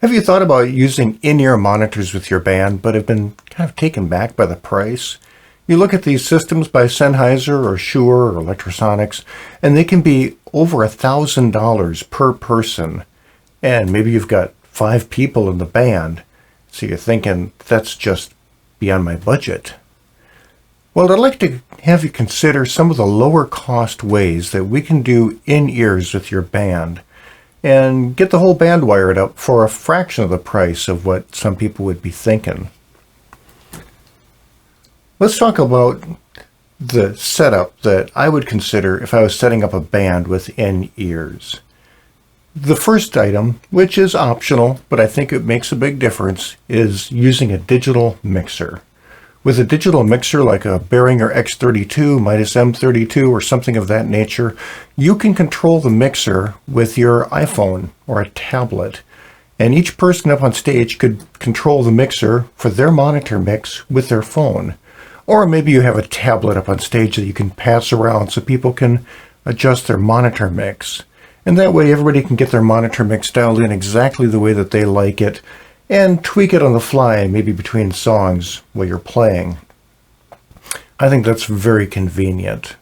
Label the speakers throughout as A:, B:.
A: Have you thought about using in-ear monitors with your band, but have been kind of taken back by the price? You look at these systems by Sennheiser or Shure or Electrosonics, and they can be over $1,000 per person. And maybe you've got 5 people in the band, so you're thinking, that's just beyond my budget. Well, I'd like to have you consider some of the lower cost ways that we can do in-ears with your band and get the whole band wired up for a fraction of the price of what some people would be thinking. Let's talk about the setup that I would consider if I was setting up a band with in-ears. The first item, which is optional, but I think it makes a big difference, is using a digital mixer. With a digital mixer like a Behringer X32, Midas M32, or something of that nature, you can control the mixer with your iPhone or a tablet. And each person up on stage could control the mixer for their monitor mix with their phone. Or maybe you have a tablet up on stage that you can pass around so people can adjust their monitor mix. And that way everybody can get their monitor mix dialed in exactly the way that they like it, and tweak it on the fly, maybe between songs while you're playing. I think that's very convenient.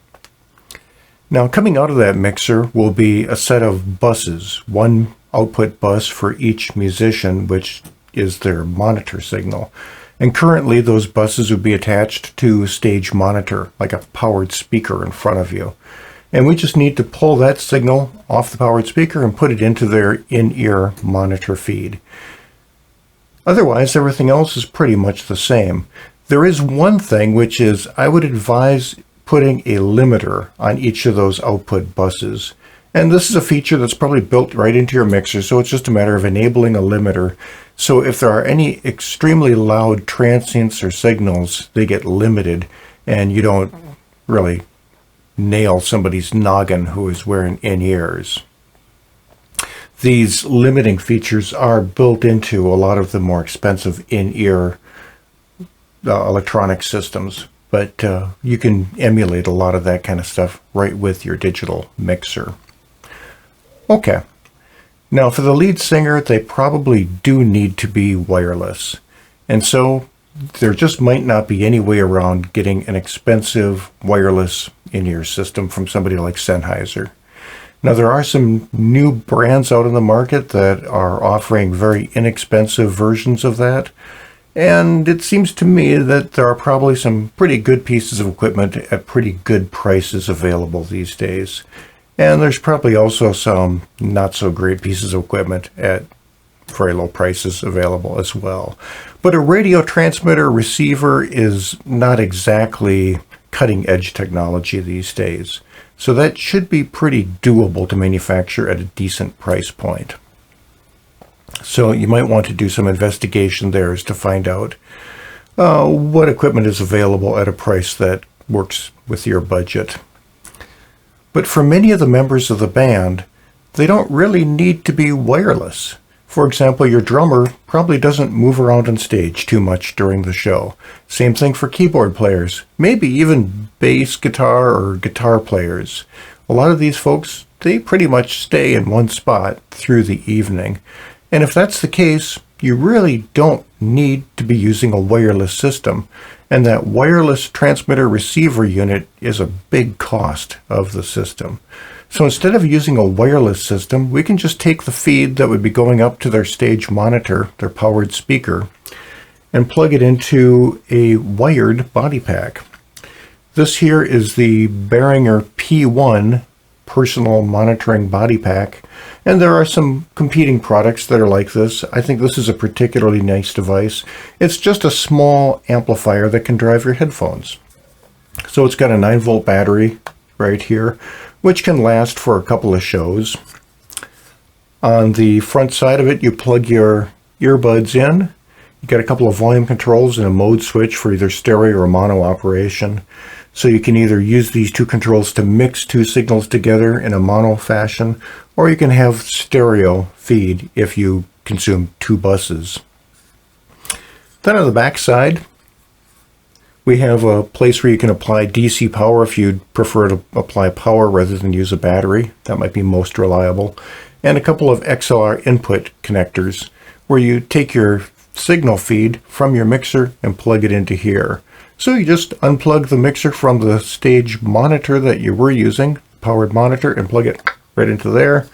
A: Now, coming out of that mixer will be a set of buses, one output bus for each musician, which is their monitor signal. And currently those buses would be attached to a stage monitor, like a powered speaker in front of you. And we just need to pull that signal off the powered speaker and put it into their in-ear monitor feed. Otherwise, everything else is pretty much the same. There is one thing, which is I would advise putting a limiter on each of those output buses. And this is a feature that's probably built right into your mixer, so it's just a matter of enabling a limiter. So if there are any extremely loud transients or signals, they get limited, and you don't really nail somebody's noggin who is wearing in-ears. These limiting features are built into a lot of the more expensive in-ear electronic systems, but you can emulate a lot of that kind of stuff right with your digital mixer. Okay, now for the lead singer, they probably do need to be wireless, and so there just might not be any way around getting an expensive wireless in-ear system from somebody like Sennheiser. Now, there are some new brands out in the market that are offering very inexpensive versions of that, and it seems to me that there are probably some pretty good pieces of equipment at pretty good prices available these days. And there's probably also some not so great pieces of equipment at very low prices available as well. But a radio transmitter receiver is not exactly cutting edge technology these days. So that should be pretty doable to manufacture at a decent price point. So you might want to do some investigation there as to find out what equipment is available at a price that works with your budget. But for many of the members of the band, they don't really need to be wireless. For example, your drummer probably doesn't move around on stage too much during the show. Same thing for keyboard players, maybe even bass guitar or guitar players. A lot of these folks, they pretty much stay in one spot through the evening. And if that's the case, you really don't need to be using a wireless system. And that wireless transmitter receiver unit is a big cost of the system. So instead of using a wireless system, we can just take the feed that would be going up to their stage monitor, their powered speaker, and plug it into a wired body pack. This here is the Behringer P1 personal monitoring body pack, and there are some competing products that are like this. I think this is a particularly nice device. It's just a small amplifier that can drive your headphones. So it's got a 9-volt battery right here, which can last for a couple of shows. On the front side of it, you plug your earbuds in. You got a couple of volume controls and a mode switch for either stereo or mono operation. So you can either use these two controls to mix two signals together in a mono fashion, or you can have stereo feed if you consume 2 buses. Then on the back side, we have a place where you can apply DC power if you'd prefer to apply power rather than use a battery. That might be most reliable. And a couple of XLR input connectors, where you take your signal feed from your mixer and plug it into here. So you just unplug the mixer from the stage monitor that you were using, powered monitor, and plug it right into there,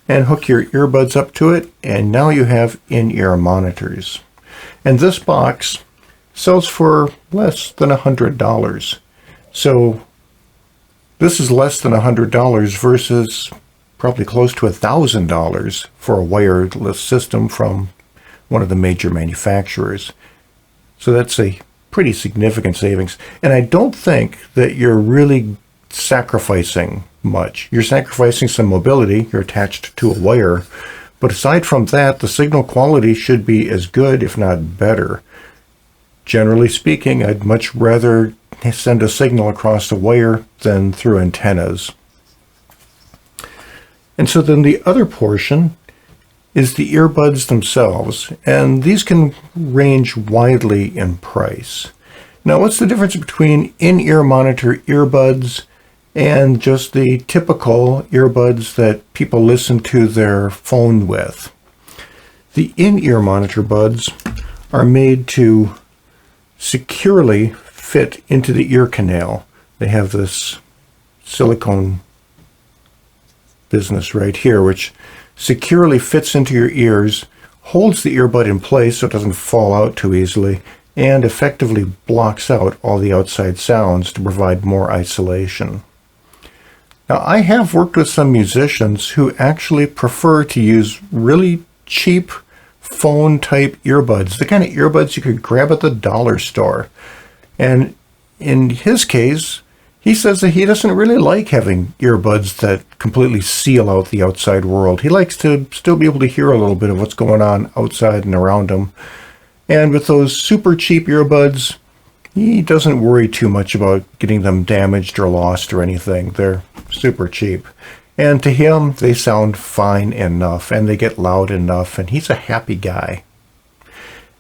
A: and hook your earbuds up to it, and now you have in-ear monitors. And this box sells for less than $100. So this is less than $100 versus probably close to $1,000 for a wireless system from one of the major manufacturers. So that's a pretty significant savings. And I don't think that you're really sacrificing much. You're sacrificing some mobility. You're attached to a wire. But aside from that, the signal quality should be as good, if not better. Generally speaking, I'd much rather send a signal across a wire than through antennas. And so then the other portion is the earbuds themselves, and these can range widely in price. Now, what's the difference between in-ear monitor earbuds and just the typical earbuds that people listen to their phone with? The in-ear monitor buds are made to securely fit into the ear canal. They have this silicone business right here, which securely fits into your ears, holds the earbud in place so it doesn't fall out too easily, and effectively blocks out all the outside sounds to provide more isolation. Now, I have worked with some musicians who actually prefer to use really cheap phone-type earbuds, the kind of earbuds you could grab at the dollar store. And in his case, he says that he doesn't really like having earbuds that completely seal out the outside world. He likes to still be able to hear a little bit of what's going on outside and around him. And with those super cheap earbuds, he doesn't worry too much about getting them damaged or lost or anything. They're super cheap. And to him, they sound fine enough, and they get loud enough, and he's a happy guy.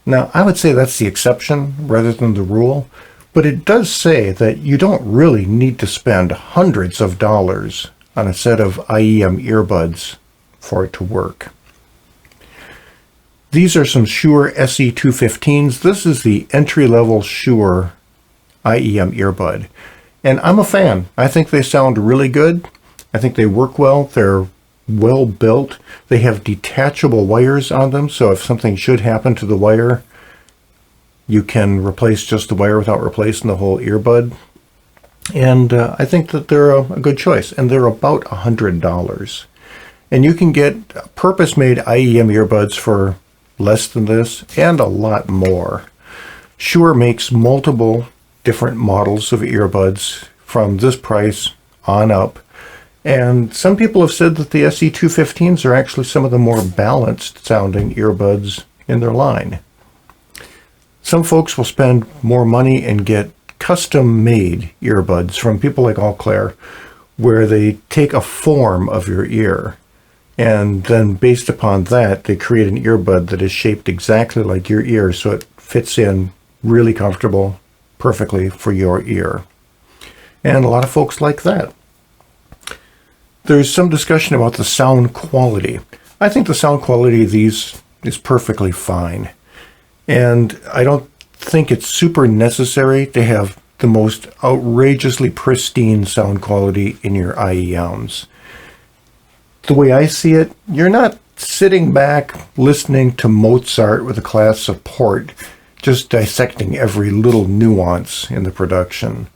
A: Now, I would say that's the exception rather than the rule. But it does say that you don't really need to spend hundreds of dollars on a set of IEM earbuds for it to work. These are some Shure SE215s. This is the entry-level Shure IEM earbud. And I'm a fan. I think they sound really good. I think they work well. They're well built. They have detachable wires on them, so if something should happen to the wire, you can replace just the wire without replacing the whole earbud. And I think that they're a good choice. And they're about $100. And you can get purpose-made IEM earbuds for less than this and a lot more. Shure makes multiple different models of earbuds from this price on up. And some people have said that the SE215s are actually some of the more balanced sounding earbuds in their line. Some folks will spend more money and get custom-made earbuds from people like All Claire, where they take a form of your ear, and then based upon that, they create an earbud that is shaped exactly like your ear, so it fits in really comfortable, perfectly for your ear. And a lot of folks like that. There's some discussion about the sound quality. I think the sound quality of these is perfectly fine. And I don't think it's super necessary to have the most outrageously pristine sound quality in your IEMs. The way I see it, you're not sitting back listening to Mozart with a class of port, just dissecting every little nuance in the production.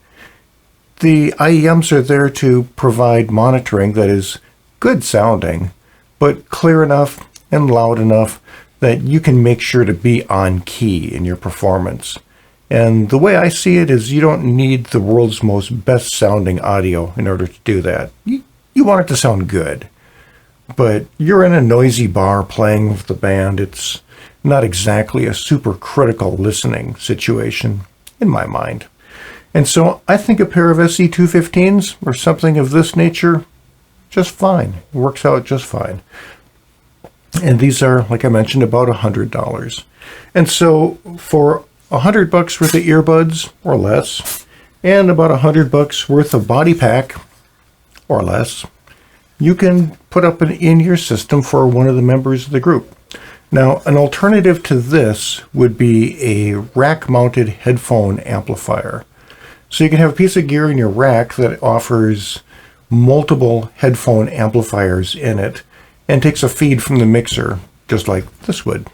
A: The IEMs are there to provide monitoring that is good sounding, but clear enough and loud enough that you can make sure to be on key in your performance. And the way I see it is you don't need the world's most best sounding audio in order to do that. You want it to sound good. But you're in a noisy bar playing with the band. It's not exactly a super critical listening situation, in my mind. And so I think a pair of SE215s or something of this nature, just fine. It works out just fine. And these are, like I mentioned, about $100. And so for $100 worth of earbuds or less, and about $100 worth of body pack or less, you can put up an in-ear system for one of the members of the group. Now, an alternative to this would be a rack-mounted headphone amplifier. So you can have a piece of gear in your rack that offers multiple headphone amplifiers in it and takes a feed from the mixer, just like this would.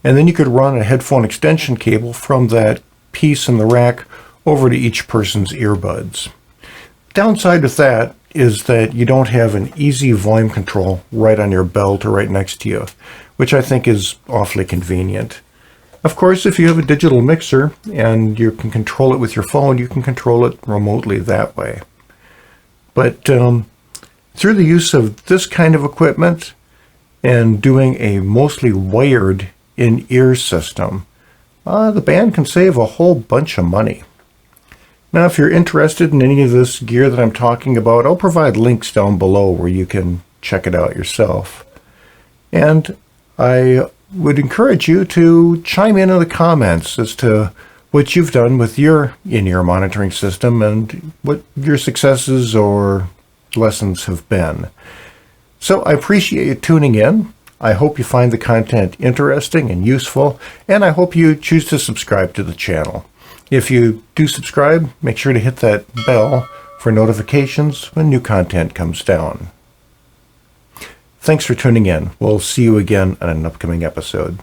A: And then you could run a headphone extension cable from that piece in the rack over to each person's earbuds. Downside with that is that you don't have an easy volume control right on your belt or right next to you, which I think is awfully convenient. Of course, if you have a digital mixer and you can control it with your phone, you can control it remotely that way. But through the use of this kind of equipment and doing a mostly wired in-ear system, the band can save a whole bunch of money. Now, if you're interested in any of this gear that I'm talking about, I'll provide links down below where you can check it out yourself. And I would encourage you to chime in the comments as to what you've done with your in-ear monitoring system and what your successes or lessons have been. So I appreciate you tuning in. I hope you find the content interesting and useful, and I hope you choose to subscribe to the channel. If you do subscribe, make sure to hit that bell for notifications when new content comes down. Thanks for tuning in. We'll see you again on an upcoming episode.